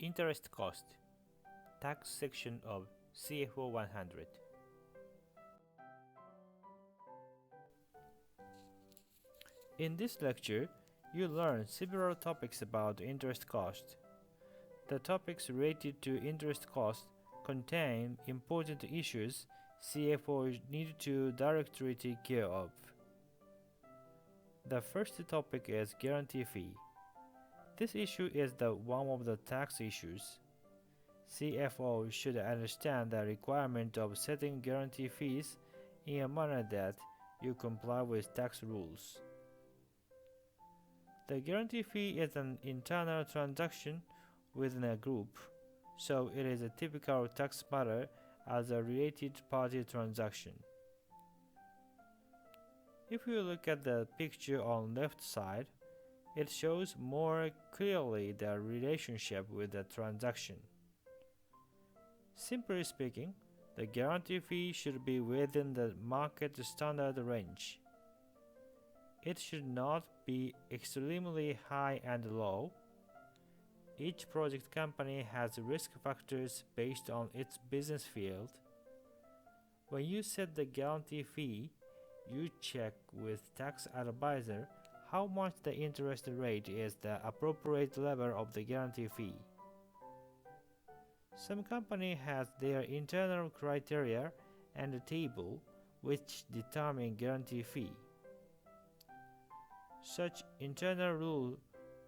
Interest cost, tax section of CFO100. In this lecture, you learn several topics about interest cost. The topics related to interest cost contain important issues CFOs need to directly take care of. The first topic is guarantee fee. This issue is the one of the tax issues. CFO should understand the requirement of setting guarantee fees in a manner that you comply with tax rules. The guarantee fee is an internal transaction within a group, so it is a typical tax matter as a related party transaction. If you look at the picture on left side, it shows more clearly the relationship with the transaction. Simply speaking, the guarantee fee should be within the market standard range. It should not be extremely high and low. Each project company has risk factors based on its business field. When you set the guarantee fee, you check with tax advisor how much the interest rate is the appropriate level of the guarantee fee. Some company has their internal criteria and a table which determine guarantee fee. Such internal rule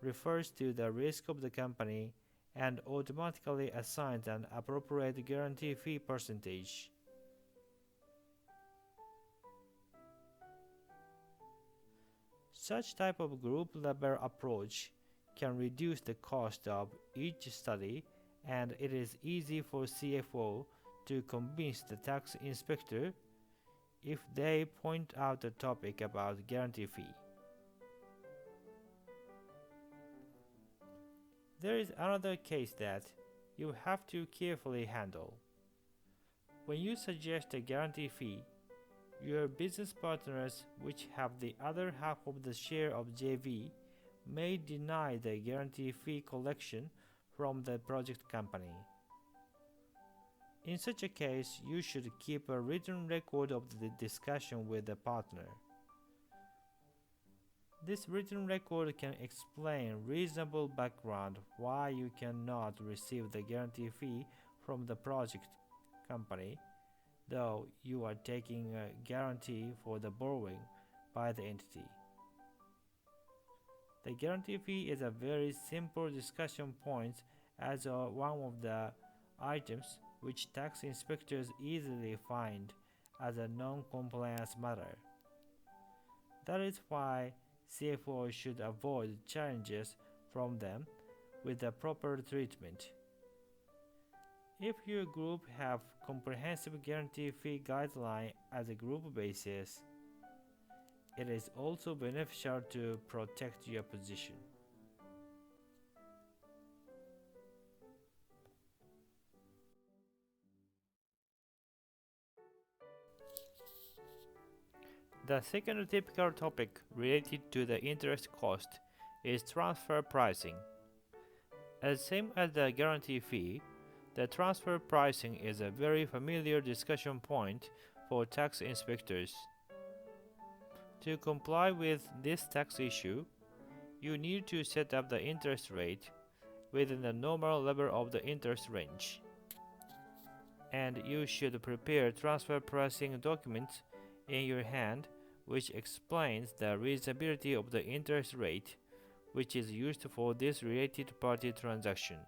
refers to the risk of the company and automatically assigns an appropriate guarantee fee percentage. Such type of group level approach can reduce the cost of each study, and it is easy for CFO to convince the tax inspector if they point out a topic about guarantee fee. There is another case that you have to carefully handle. When you suggest a guarantee fee, your business partners, which have the other half of the share of JV, may deny the guarantee fee collection from the project company. In such a case, you should keep a written record of the discussion with the partner. This written record can explain reasonable background why you cannot receive the guarantee fee from the project company, though you are taking a guarantee for the borrowing by the entity. The guarantee fee is a very simple discussion point as one of the items which tax inspectors easily find as a non-compliance matter. That is why CFO should avoid challenges from them with the proper treatment. If your group have comprehensive guarantee fee guideline as a group basis, it is also beneficial to protect your position. The second typical topic related to the interest cost is transfer pricing. As same as the guarantee fee, the transfer pricing is a very familiar discussion point for tax inspectors. To comply with this tax issue, you need to set up the interest rate within the normal level of the interest range. And you should prepare transfer pricing documents in your hand which explains the reasonability of the interest rate which is used for this related party transaction.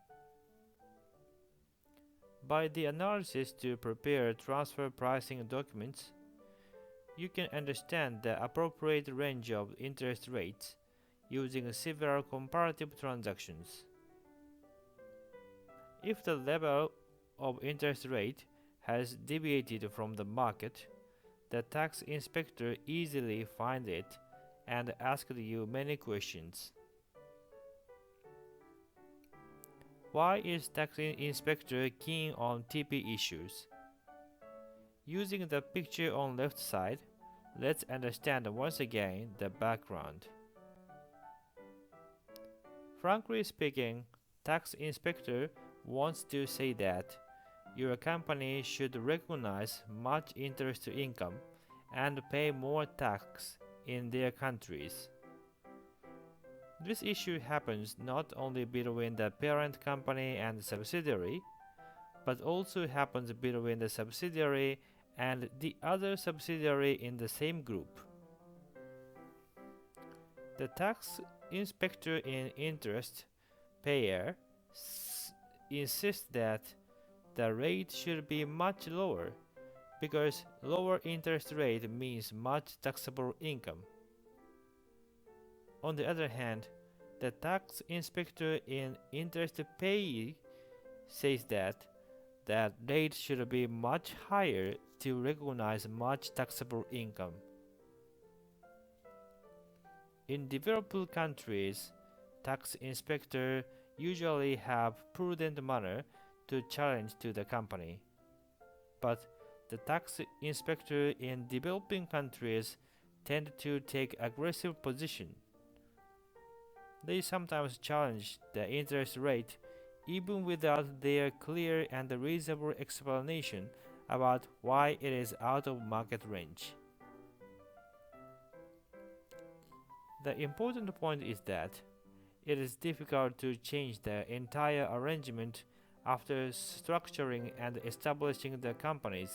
By the analysis to prepare transfer pricing documents, you can understand the appropriate range of interest rates using several comparative transactions. If the level of interest rate has deviated from the market, the tax inspector easily finds it and asks you many questions. Why is tax inspector keen on TP issues? Using the picture on left side, let's understand once again the background. Frankly speaking, tax inspector wants to say that your company should recognize much interest income and pay more tax in their countries. This issue happens not only between the parent company and the subsidiary, but also happens between the subsidiary and the other subsidiary in the same group. The tax inspector in interest payer insists that the rate should be much lower because lower interest rate means much taxable income. On the other hand, the tax inspector in interest payee says that the rate should be much higher to recognize much taxable income. In developed countries, tax inspectors usually have prudent manner to challenge to the company. But the tax inspector in developing countries tend to take aggressive position. They sometimes challenge the interest rate even without their clear and reasonable explanation about why it is out of market range. The important point is that it is difficult to change the entire arrangement after structuring and establishing the companies.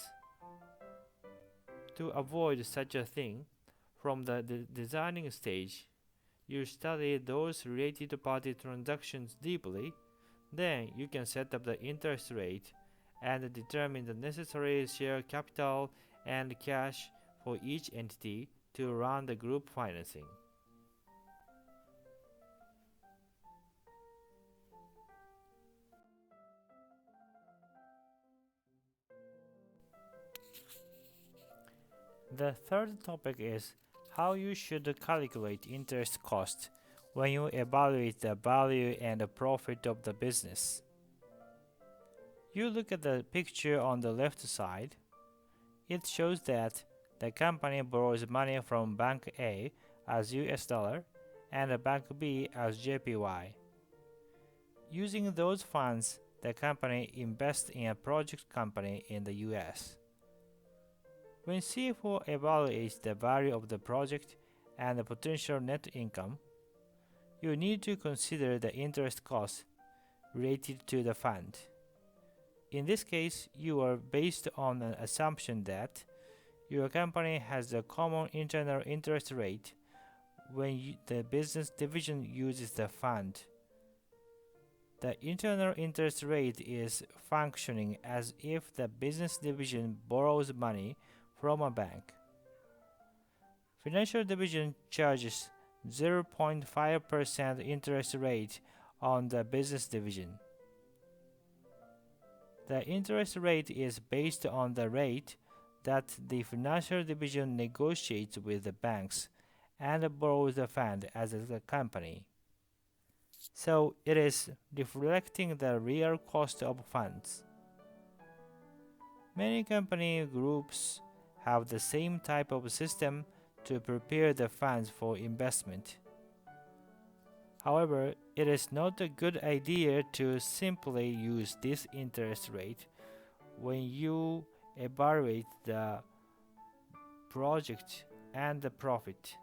To avoid such a thing, from the designing stage, you study those related party transactions deeply, then you can set up the interest rate and determine the necessary share capital and cash for each entity to run the group financing. The third topic is how you should calculate interest cost when you evaluate the value and the profit of the business. You look at the picture on the left side. It shows that the company borrows money from Bank A as US dollar and Bank B as JPY. Using those funds, the company invests in a project company in the US. When CFO evaluates the value of the project and the potential net income, you need to consider the interest costs related to the fund. In this case, you are based on an assumption that your company has a common internal interest rate when the business division uses the fund. The internal interest rate is functioning as if the business division borrows money from a bank. Financial division charges 0.5% interest rate on the business division. The interest rate is based on the rate that the financial division negotiates with the banks and borrows the fund as a company. So it is reflecting the real cost of funds. Many company groups have the same type of system to prepare the funds for investment. However, it is not a good idea to simply use this interest rate when you evaluate the project and the profit.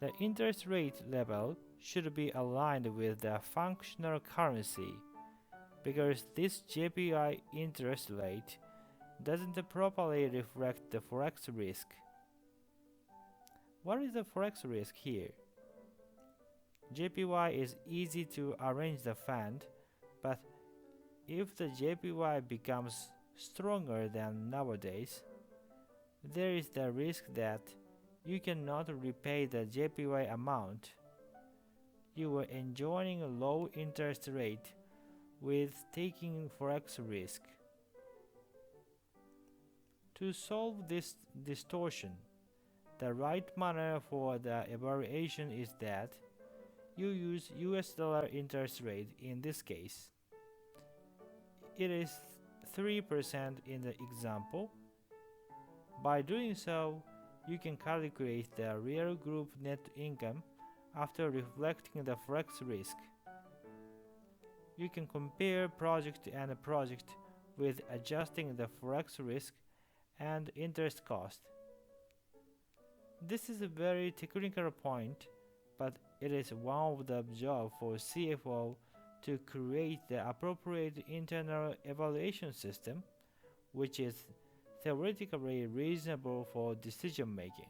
The interest rate level should be aligned with the functional currency because this JPY interest rate doesn't properly reflect the forex risk. What is the forex risk here? JPY is easy to arrange the fund, but if the JPY becomes stronger than nowadays, there is the risk that you cannot repay the JPY amount. You are enjoying a low interest rate with taking forex risk. To solve this distortion, the right manner for the evaluation is that you use US dollar interest rate in this case. It is 3% in the example. By doing so, you can calculate the real group net income after reflecting the forex risk. You can compare project and project with adjusting the forex risk and interest cost. This is a very technical point, but it is one of the job for CFO to create the appropriate internal evaluation system which is theoretically reasonable for decision making.